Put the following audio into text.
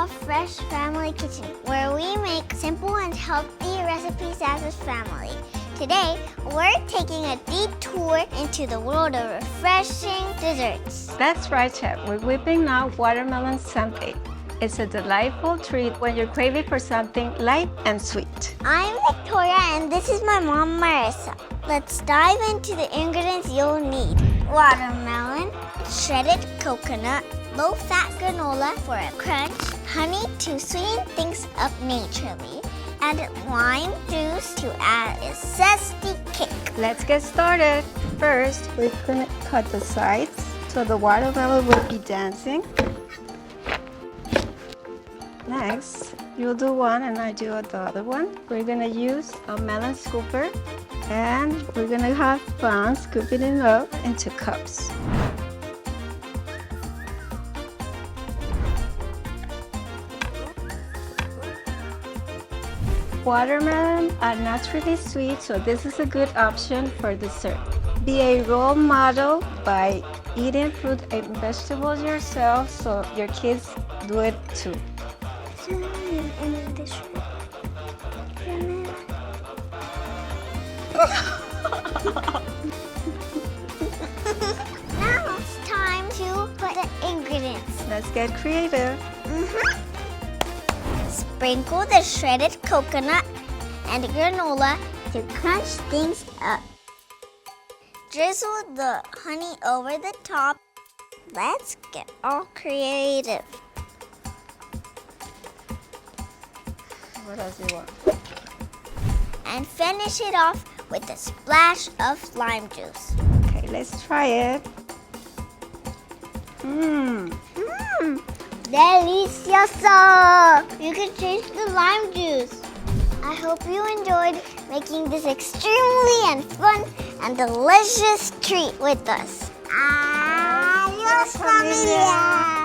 CalFresh Family Kitchen, where we make simple and healthy recipes as a family. Today, we're taking a detour into the world of refreshing desserts. That's right, Chef. We're whipping up watermelon sundae. It's a delightful treat when you're craving for something light and sweet. I'm Victoria, and this is my mom, Marissa. Let's dive into the ingredients you'll need. Watermelon, shredded coconut, low-fat granola for a crunch, honey to sweeten things up naturally, and lime juice to add a zesty kick. Let's get started. First, we're going to cut the sides so the watermelon will be dancing. Next, you'll do one and I do the other one. We're going to use a melon scooper and we're going to have fun scooping it up into cups. Watermelon are naturally sweet, so this is a good option for dessert. Be a role model by eating fruit and vegetables yourself so your kids do it too. Now it's time to put the ingredients. Let's get creative. Sprinkle the shredded coconut and granola to crunch things up. Drizzle the honey over the top. Let's get all creative. What else do you want? And finish it off with a splash of lime juice. Okay, let's try it. Delicioso! You can taste the lime juice. I hope you enjoyed making this extremely and fun and delicious treat with us. Adios, familia!